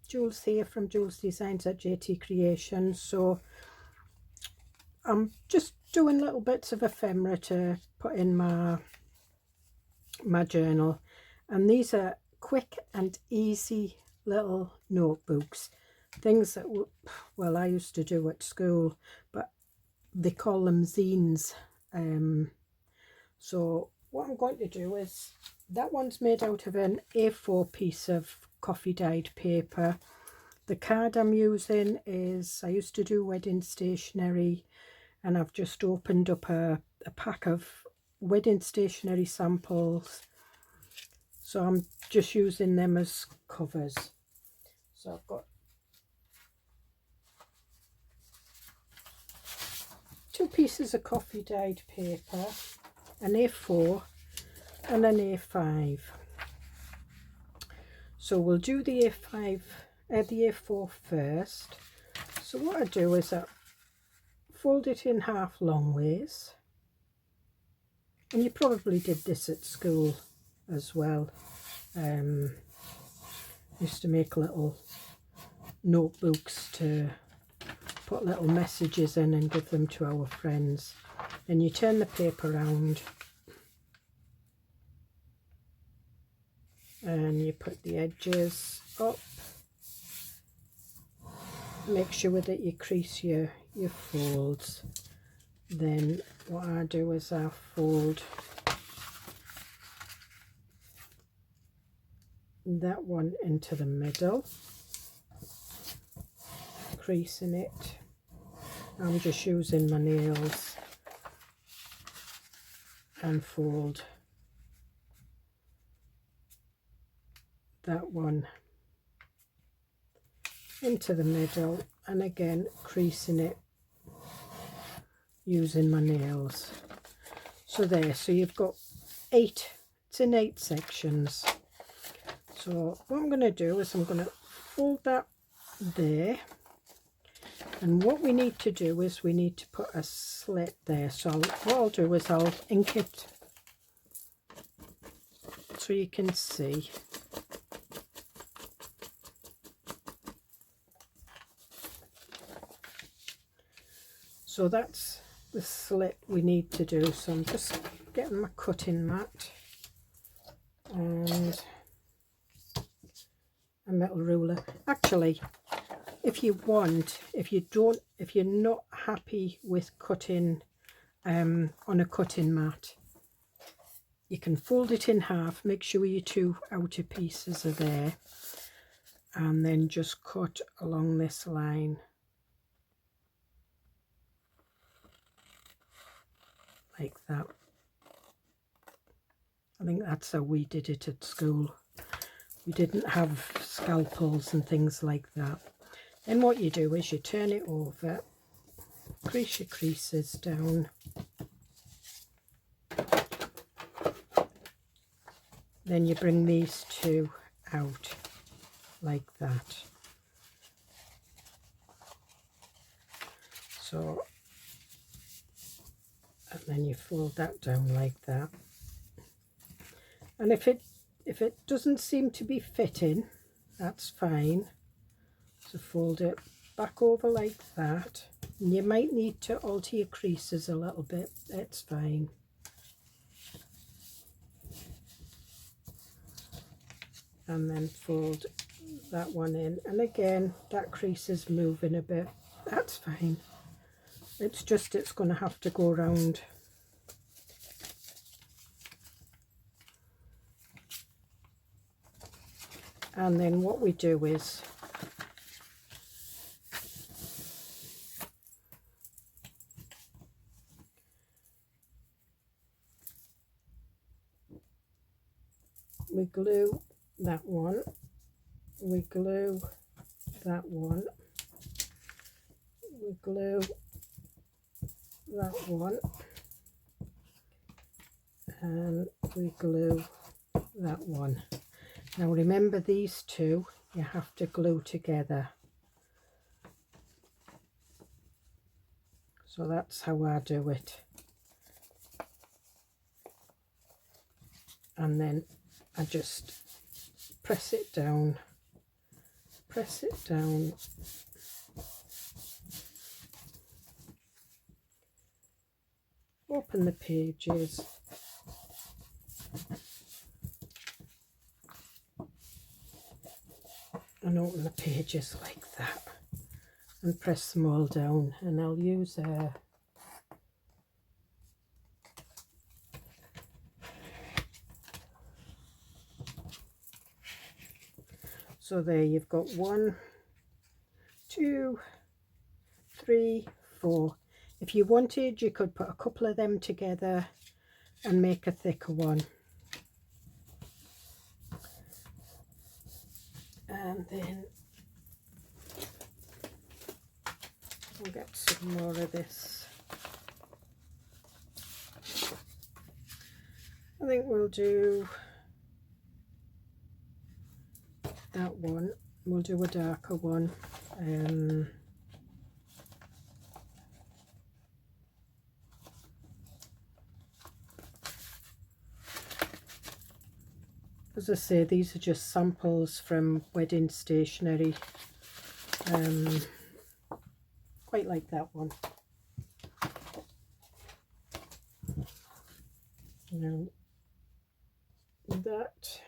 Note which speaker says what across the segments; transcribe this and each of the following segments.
Speaker 1: Jules here from Joolsedesigns at JT Creations. So I'm just doing little bits of ephemera to put in my journal, and these are quick and easy little notebooks, things that well, I used to do at school, but they call them zines. So what I'm going to do is, that one's made out of an A4 piece of coffee dyed paper. The card I'm using is, I used to do wedding stationery, and I've just opened up a pack of wedding stationery samples, so I'm just using them as covers. So I've got 2 pieces of coffee dyed paper, an A4 and an A5. So we'll do the A4 first. So what I do is I fold it in half long ways, and you probably did this at school as well. Used to make little notebooks to put little messages in and give them to our friends. Then you turn the paper around and you put the edges up. Make sure that you crease your folds. Then what I do is I fold that one into the middle, creasing it. I'm just using my nails, and fold that one into the middle, and again creasing it using my nails. So there, so you've got 8, it's in 8 sections. So what I'm going to do is I'm going to fold that there, and what we need to do is we need to put a slit there. So what I'll do is I'll ink it so you can see. So that's the slit we need to do. So I'm just getting my cutting mat and a metal ruler. Actually, if you want, if you're not happy with cutting on a cutting mat, you can fold it in half, make sure your 2 outer pieces are there, and then just cut along this line like that. I think that's how we did it at school. We didn't have scalpels and things like that. Then what you do is you turn it over, crease your creases down, then you bring these 2 out like that. So, and then you fold that down like that. And if it doesn't seem to be fitting, that's fine. So fold it back over like that. And you might need to alter your creases a little bit, that's fine. And then fold that one in, and again that crease is moving a bit, that's fine. It's just, it's going to have to go around. And then what we do is we glue that one, we glue that one, we glue that one, and we glue that one. Now remember, these 2 you have to glue together. So that's how I do it. And then I just press it down press it down. Open the pages. And open the pages like that. And press them all down. And I'll use a so there you've got 1, 2, 3, 4. If you wanted, you could put a couple of them together and make a thicker one. And then we'll get some more of this. I think we'll do that one. We'll do a darker one. As I say, these are just samples from wedding stationery. Quite like that one. Now that.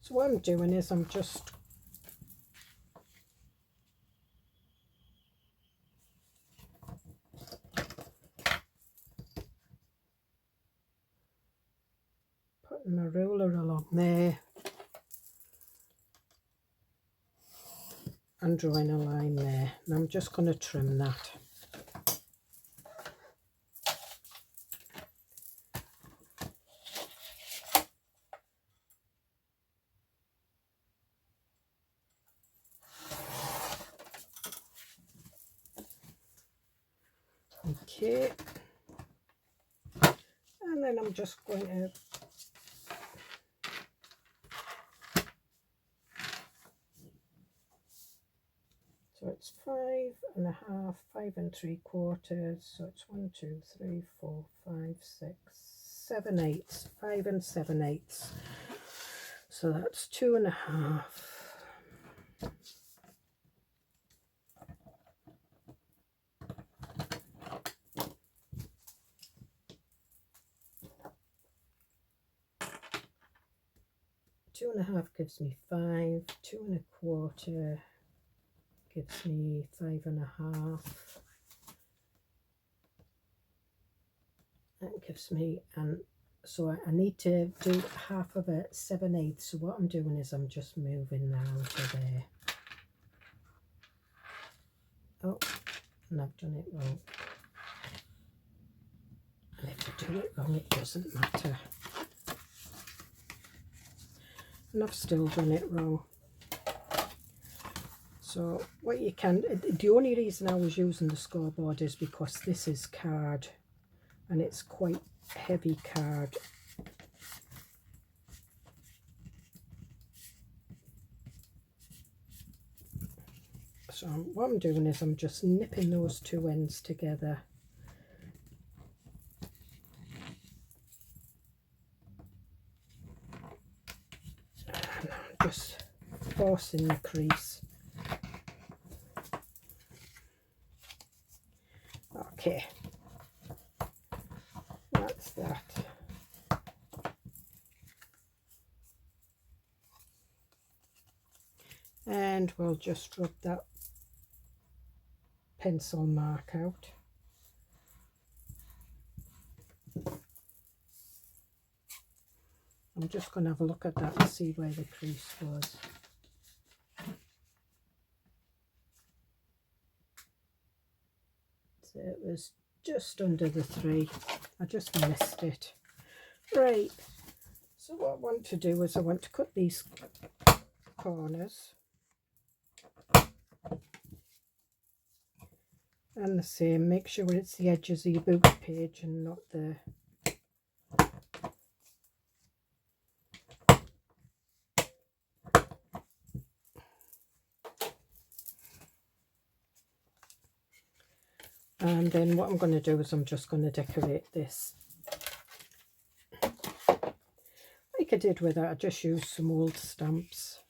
Speaker 1: So what I'm doing is I'm just putting my ruler along there and drawing a line there, and I'm just going to trim that. Okay, and then I'm just going to so it's 5.5, 5 3/4, so it's 1, 2, 3, 4, 5, 6, 7 eighths, 5 7/8. So that's 2.5. Two and a half gives me 5, 2 1/4 gives me 5.5. That gives me, and so I need to do half of it 7/8. So what I'm doing is I'm just moving now to there. Oh, and I've done it wrong. And if I do it wrong, it doesn't matter. And I've still done it wrong. So what you can, the only reason I was using the scoreboard is because this is card and it's quite heavy card. So what I'm doing is I'm just nipping those two ends together. And I'm just forcing the crease. Okay, that's that. And we'll just rub that pencil mark out. I'm just going to have a look at that and see where the crease was. So it was just under the 3. I just missed it. Right, so what I want to do is I want to cut these corners. And the same, make sure it's the edges of your book page and not the and then what I'm going to do is I'm just going to decorate this like I did with it, I just used some old stamps.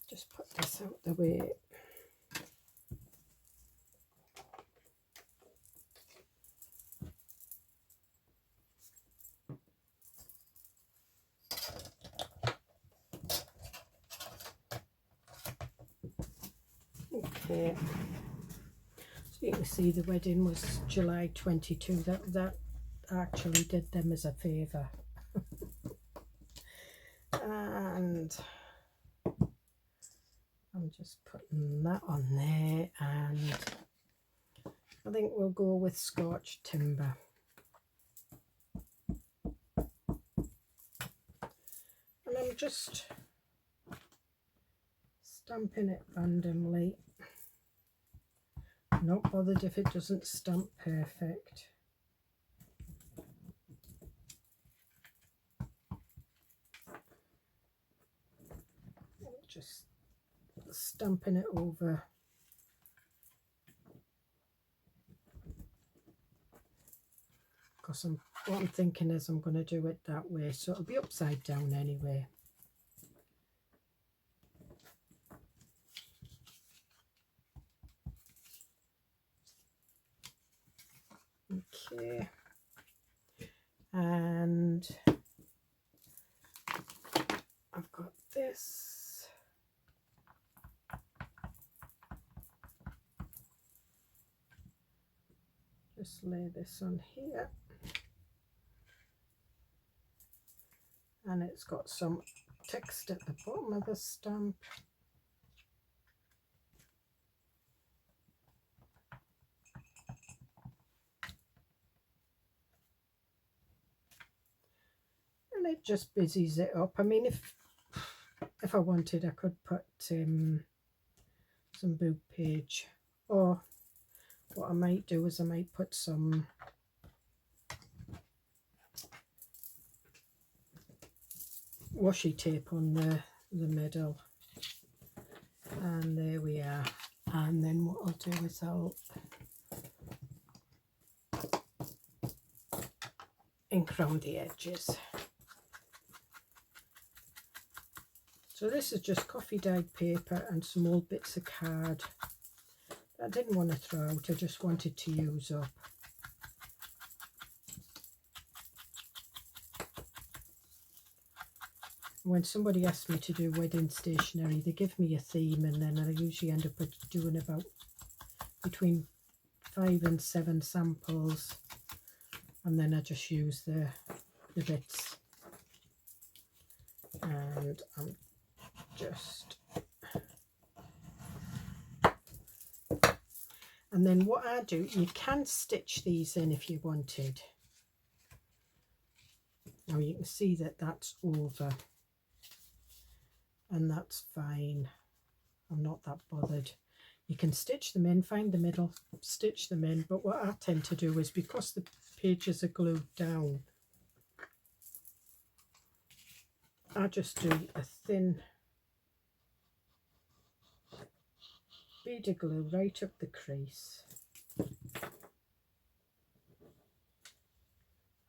Speaker 1: Just put this out the way. Okay, so you can see the wedding was July 22. That actually did them as a favour. And I'm just putting that on there, and I think we'll go with Scorched Timber. And I'm just stamping it randomly. Not bothered if it doesn't stamp perfect. Just stamping it over. Because what I'm thinking is I'm going to do it that way, so it'll be upside down anyway. Okay, and I've got this. Just lay this on here, and it's got some text at the bottom of the stamp. And it just busies it up. I mean, if I wanted, I could put some boob page, or what I might do is I might put some washi tape on the middle, and there we are. And then what I'll do is I'll ink around the edges. So this is just coffee dyed paper and some old bits of card that I didn't want to throw out, I just wanted to use up. When somebody asks me to do wedding stationery, they give me a theme, and then I usually end up doing about between 5 and 7 samples, and then I just use the bits. And I'm just, and then what I do, you can stitch these in if you wanted. Now you can see that that's over, and that's fine. I'm not that bothered. You can stitch them in, find the middle, stitch them in, but what I tend to do is, because the pages are glued down, I just do a thin bead of glue right up the crease,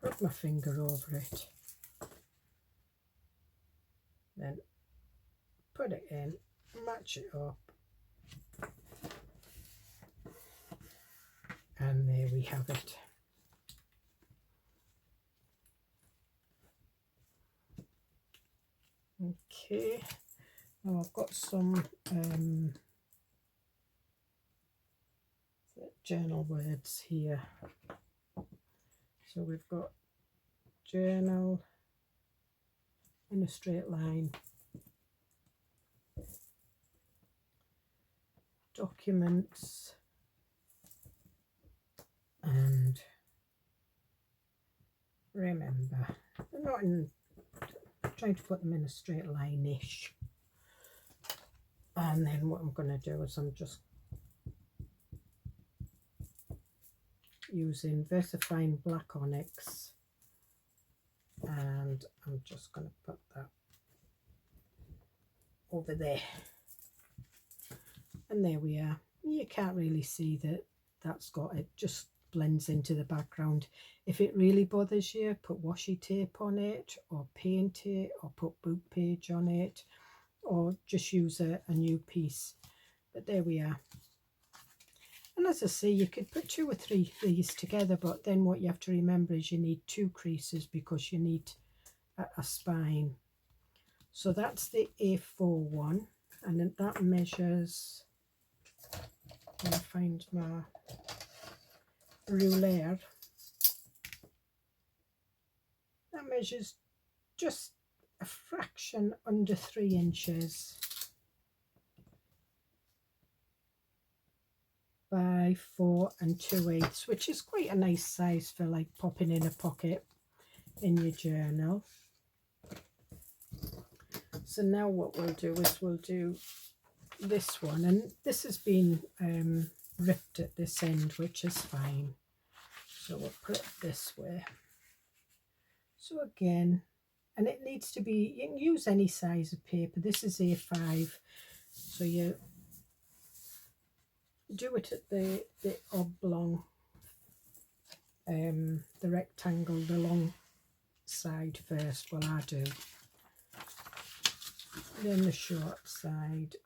Speaker 1: rub my finger over it, then put it in, match it up, and there we have it. Okay, now I've got some journal words here. So we've got journal in a straight line, documents, and remember. They're not in, trying to put them in a straight line-ish. And then what I'm going to do is I'm just using VersaFine Black Onyx, and I'm just going to put that over there, and there we are. You can't really see that that's got it, just blends into the background. If it really bothers you, put washi tape on it, or paint it, or put book page on it, or just use a new piece. But there we are. And as I say, you could put 2 or 3 of these together, but then what you have to remember is you need 2 creases because you need a spine. So that's the A4 one, and then that measures, I'm going to find my ruler, that measures just a fraction under 3 inches by 4 2/8, which is quite a nice size for like popping in a pocket in your journal. So now what we'll do is we'll do this one, and this has been ripped at this end, which is fine. So we'll put it this way. So again, and it needs to be, you can use any size of paper. This is A5, so you do it at the oblong, the rectangle, the long side first. Well, I do. Then the short side.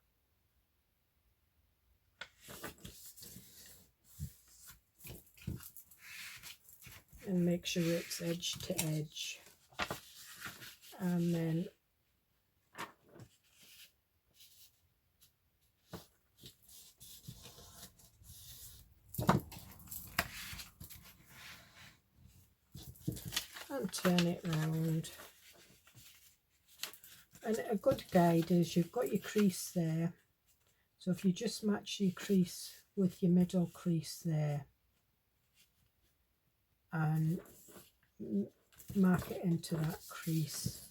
Speaker 1: And make sure it's edge to edge. And then and turn it round. And a good guide is you've got your crease there, so if you just match your crease with your middle crease there and mark it into that crease,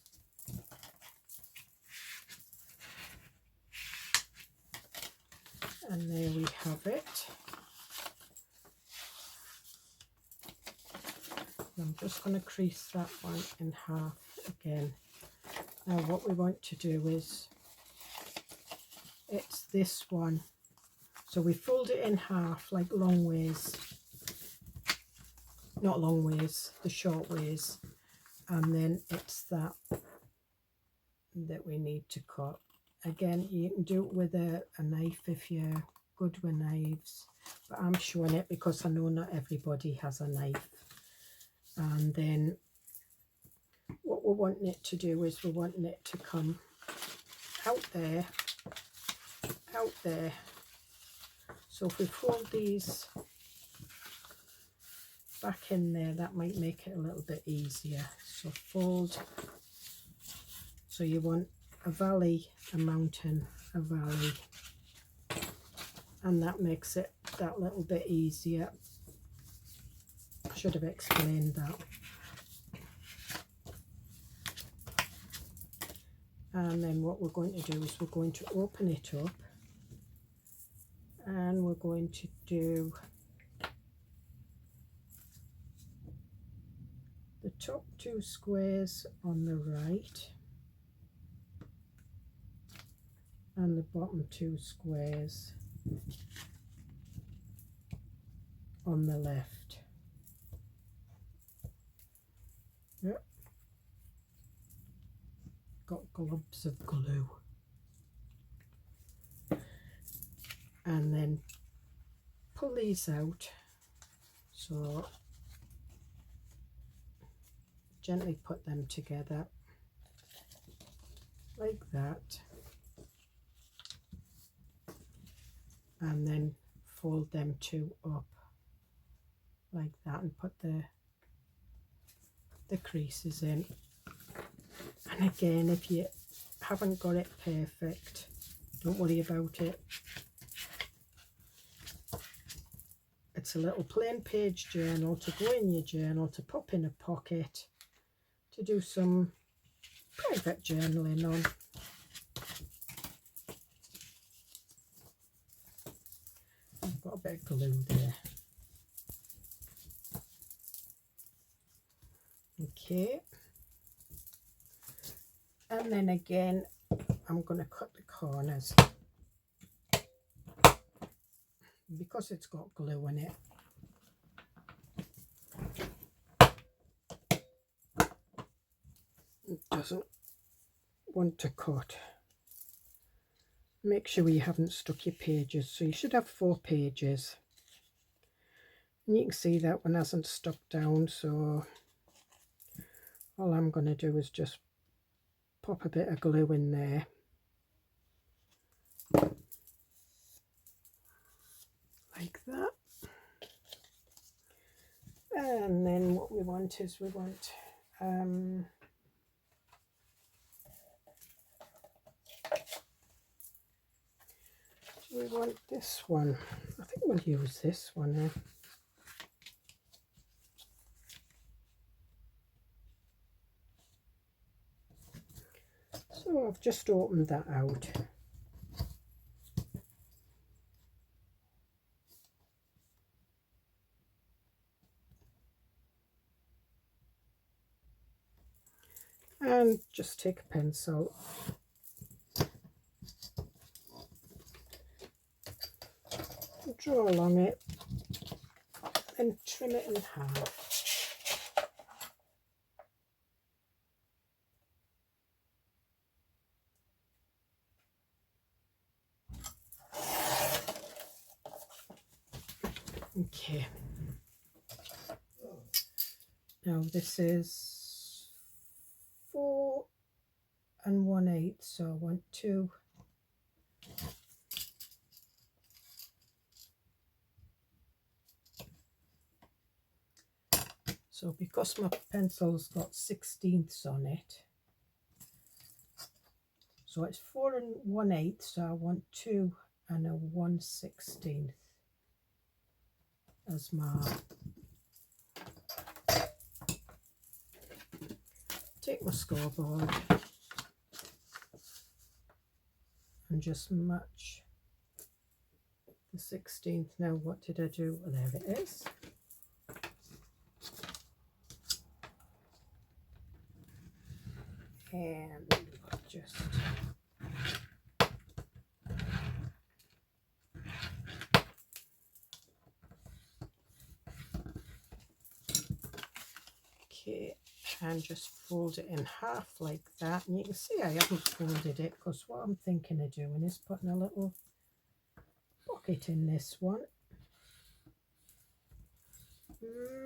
Speaker 1: and there we have it. I'm just going to crease that one in half again. Now what we want to do is, it's this one, so we fold it in half like long ways, not long ways, the short ways, and then it's that we need to cut. Again, you can do it with a knife if you're good with knives, but I'm showing it because I know not everybody has a knife. And then what we're wanting it to do is we're wanting it to come out there, out there. So if we fold these back in there, that might make it a little bit easier. So fold, so you want a valley, a mountain, a valley, and that makes it that little bit easier. Should have explained that. And then what we're going to do is we're going to open it up, and we're going to do the top 2 squares on the right and the bottom 2 squares on the left. Yep. Got globs of glue. And then pull these out, so gently put them together like that, and then fold them 2 up like that and put the creases in. And again, if you haven't got it perfect, don't worry about it. It's a little plain page journal to go in your journal, to pop in a pocket, to do some private journaling on. I've got a bit of glue there. Okay. And then again, I'm going to cut the corners. Because it's got glue in it, It doesn't want to cut. Make sure you haven't stuck your pages, so you should have 4 pages. And you can see that one hasn't stuck down, so all I'm going to do is just pop a bit of glue in there. Like that. And then what we want is we want this one. I think we'll use this one now. So I've just opened that out. And just take a pencil and draw along it and trim it in half. Okay, now this is 4 1/8, so I want 2. So because my pencil's got 16ths on it, so it's 4 1/8, so I want 2 1/16 as my. Take my scoreboard and just match the 16th. Now what did I do? Well, there it is. And just okay, and just fold it in half like that. And you can see I haven't folded it because what I'm thinking of doing is putting a little pocket in this one.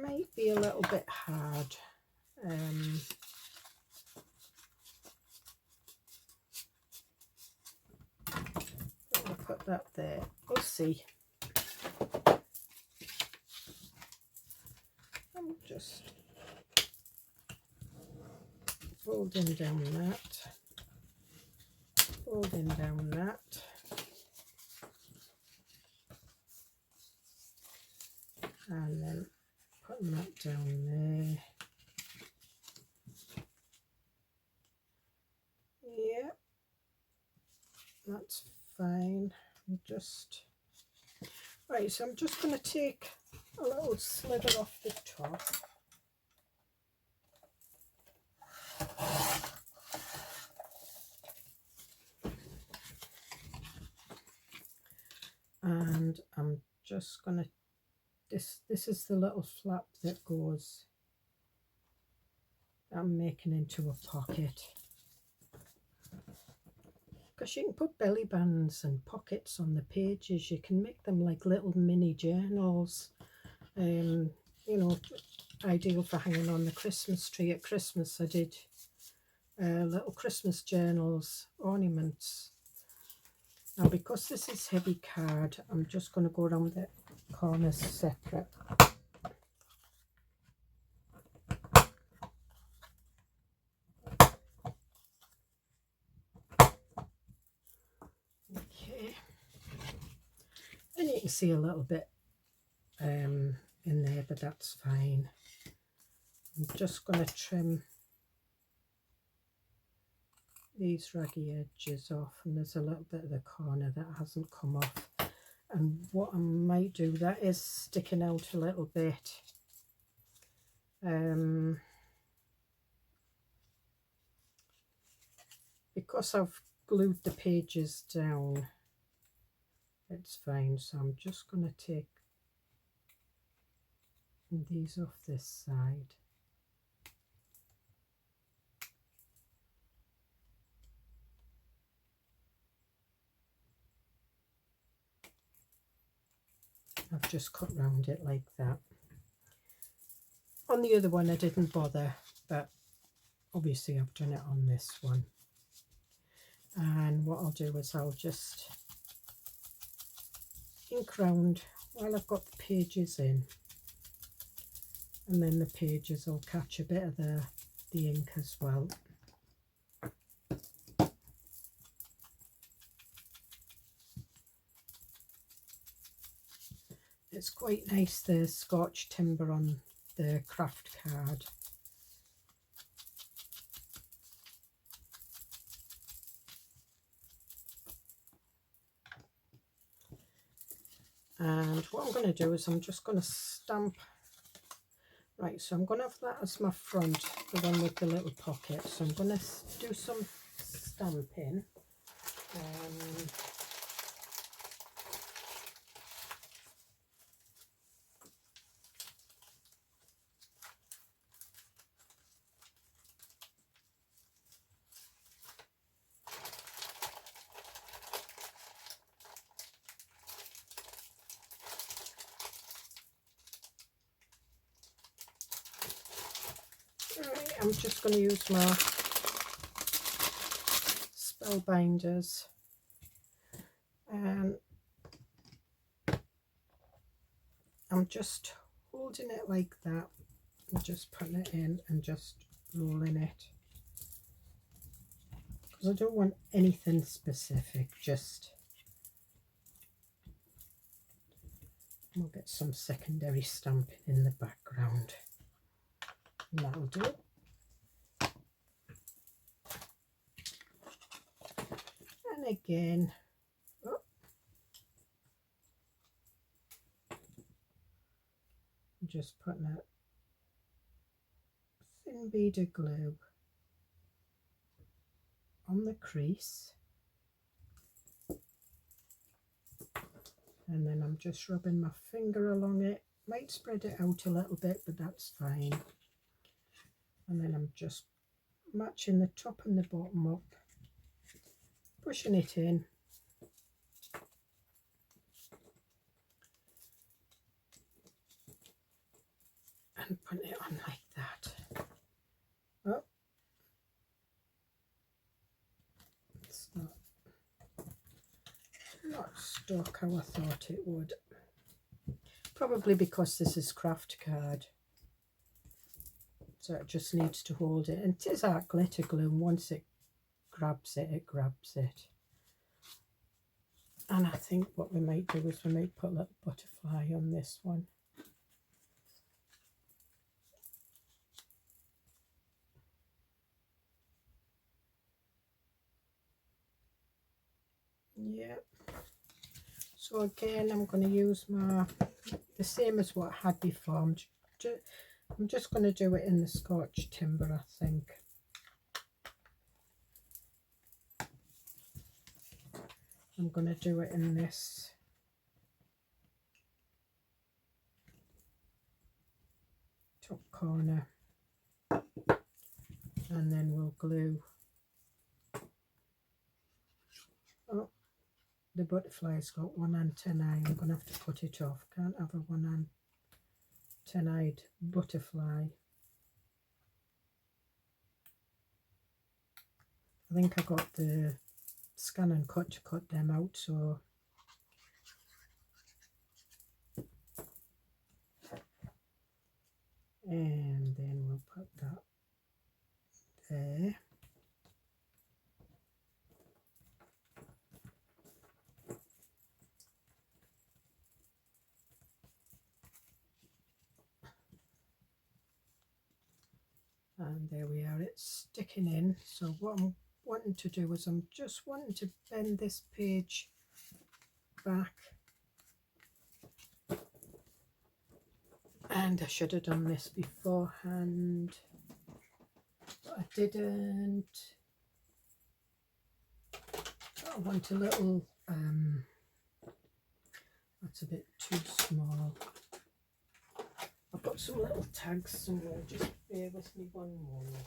Speaker 1: Might be a little bit hard. I'll put that there. We'll see. I'm just folding down that, folding down that, and then putting that down there. Yeah, that's fine. I'm just right, so I'm just going to take a little slither off the top. And I'm just going to, this is the little flap that goes, I'm making into a pocket. Because you can put belly bands and pockets on the pages. You can make them like little mini journals. You know, ideal for hanging on the Christmas tree at Christmas. I did little Christmas journals, ornaments. Now because this is heavy card, I'm just going to go around the corners separate. Okay, and you can see a little bit in there, but that's fine. I'm just going to trim these raggy edges off, and there's a little bit of the corner that hasn't come off. And what I might do, that is sticking out a little bit. Because I've glued the pages down, it's fine. So I'm just going to take and these off this side. I've just cut round it like that. On the other one I didn't bother, but obviously I've done it on this one. And what I'll do is I'll just ink round while I've got the pages in, and then the pages will catch a bit of the ink as well. It's quite nice, the Scotch timber on the craft card. And what I'm going to do is I'm just going to stamp. Right, so I'm going to have that as my front, the one with the little pocket. So I'm going to do some stamping. Right, I'm just going to use my Spellbinders, and I'm just holding it like that and just putting it in and just rolling it, because I don't want anything specific, just we'll get some secondary stamping in the background, and that'll do it. And again, oh, I'm just putting a thin bead of glue on the crease, and then I'm just rubbing my finger along it. Might spread it out a little bit, but that's fine. And then I'm just matching the top and the bottom up, pushing it in, and putting it on like that. Oh, it's not stuck how I thought it would. Probably because this is craft card, so it just needs to hold it. And it is our glitter glue, and once it grabs it, it grabs it. And I think what we might do is we might put a little butterfly on this one. Yeah. So again, I'm going to use the same as what I had before. I'm just going to do it in the Scotch timber, I think. I'm going to do it in this top corner, and then we'll glue. Oh, the butterfly's got one antennae. I'm going to have to cut it off. Can't have a one antennaed butterfly. I think I got the scan and cut to cut them out, so and then we'll put that there. And there we are, it's sticking in. So what I'm wanting to do is I'm just wanting to bend this page back, and I should have done this beforehand, but I didn't. I want a little that's a bit too small. I've got some little tags somewhere, just bear with me one moment.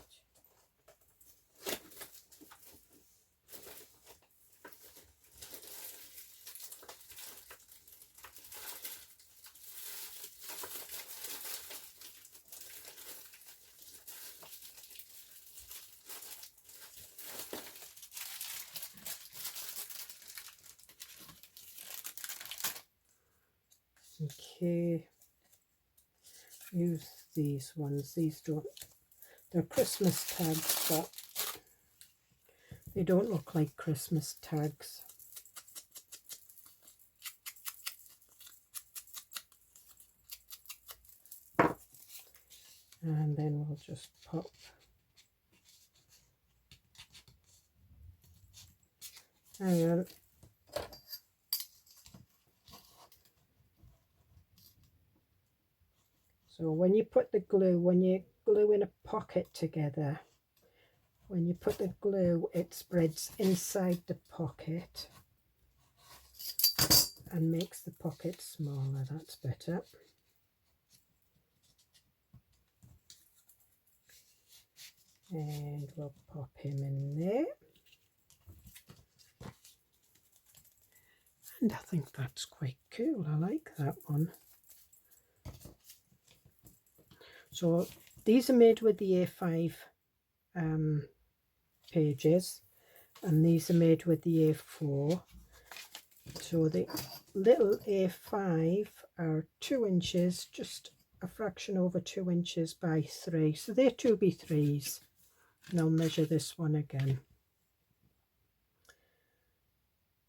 Speaker 1: Okay, use these ones. These don't, they're Christmas tags, but they don't look like Christmas tags. And then we'll just pop hang on. So when you put the glue, when you glue in a pocket together, when you put the glue, it spreads inside the pocket and makes the pocket smaller. That's better. And we'll pop him in there. And I think that's quite cool. I like that one. So these are made with the A5 pages, and these are made with the A4. So the little A5 are 2 inches, just a fraction over 2 inches by 3. So they're 2x3s. And I'll measure this one again.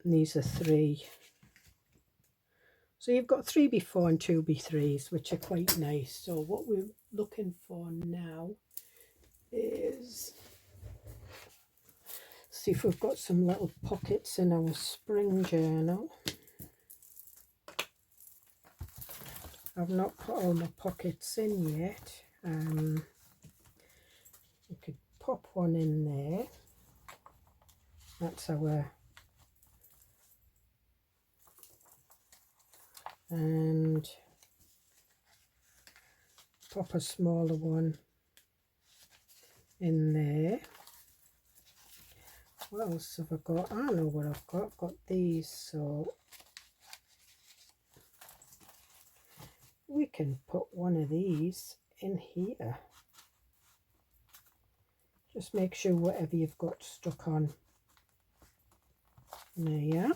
Speaker 1: And these are 3. So you've got 3x4 and 2x3s, which are quite nice. So what we're looking for now is, see if we've got some little pockets in our spring journal. I've not put all my pockets in yet. You could pop one in there. That's our, and pop a smaller one in there. What else have I got? I know what I've got. I've got these, so we can put one of these in here. Just make sure whatever you've got stuck on there,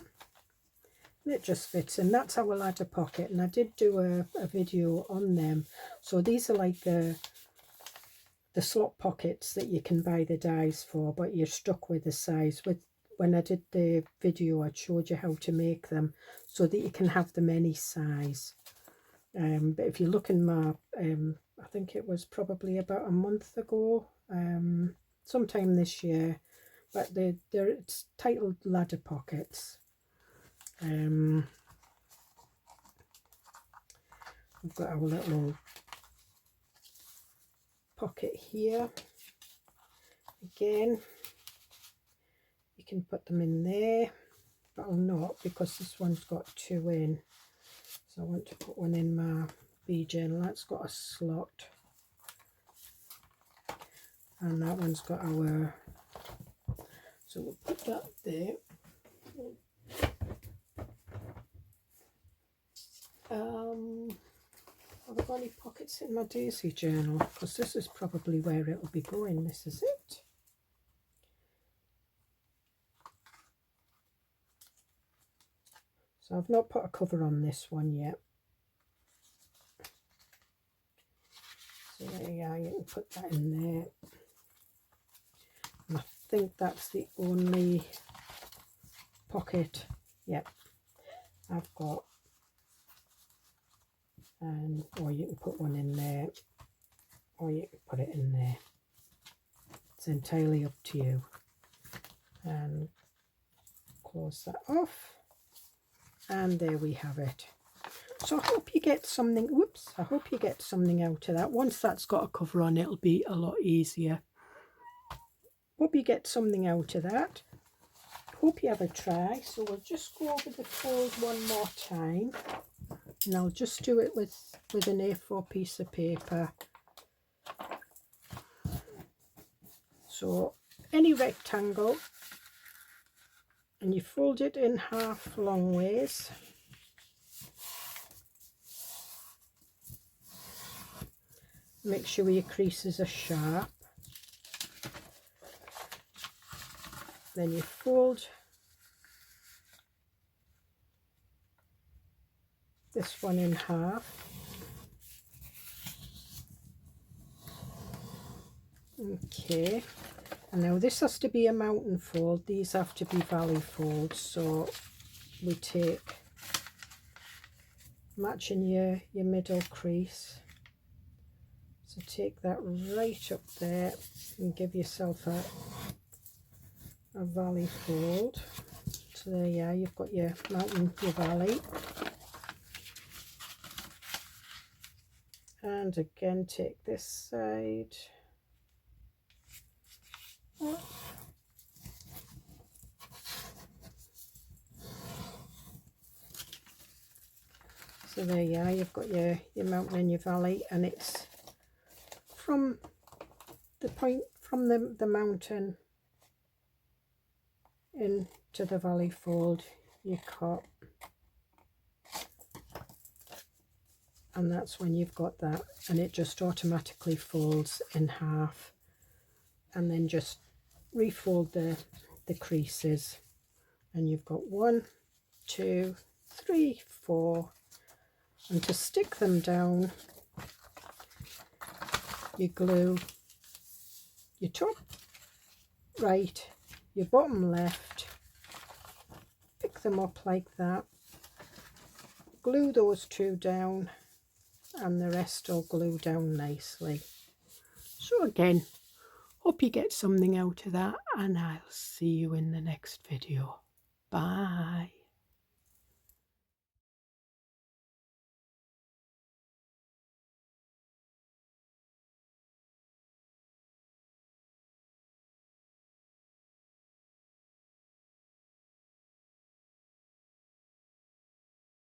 Speaker 1: and it just fits in. That's our ladder pocket, and I did do a video on them. So these are like the slot pockets that you can buy the dies for, but you're stuck with the size. When I did the video, I showed you how to make them so that you can have them any size. But if you look in my, I think it was probably about a month ago, sometime this year, but it's titled ladder pockets. We've got our little pocket here. Again, you can put them in there, but I'll not, because this one's got 2 in. So I want to put one in my bee journal. That's got a slot, and that one's got our, so we'll put that there. Have I got any pockets in my daisy journal? Because this is probably where it'll be going. This is it. So I've not put a cover on this one yet. So there you are, you can put that in there. And I think that's the only pocket, yep, I've got. And or you can put one in there, or you can put it in there. It's entirely up to you. And close that off, and there we have it. So I hope you get something, whoops, I hope you get something out of that. Once that's got a cover on, it'll be a lot easier. Hope you get something out of that. Hope you have a try. So we'll just go over the fold one more time. And I'll just do it with an A4 piece of paper. So any rectangle, and you fold it in half long ways. Make sure your creases are sharp. Then you fold this one in half. Okay, and now this has to be a mountain fold. These have to be valley folds. So we take, matching your middle crease. So take that right up there and give yourself a valley fold. So there you are, you've got your mountain, your valley. And again, take this side. So there you are, you've got your mountain and your valley, and it's from the point, from the mountain into the valley fold, you cut, and that's when you've got that, and it just automatically folds in half, and then just refold the creases, and you've got 1, 2, 3, 4, and to stick them down, you glue your top right, your bottom left, pick them up like that, glue those two down, and the rest will glue down nicely. So again, hope you get something out of that, and I'll see you in the next video. Bye.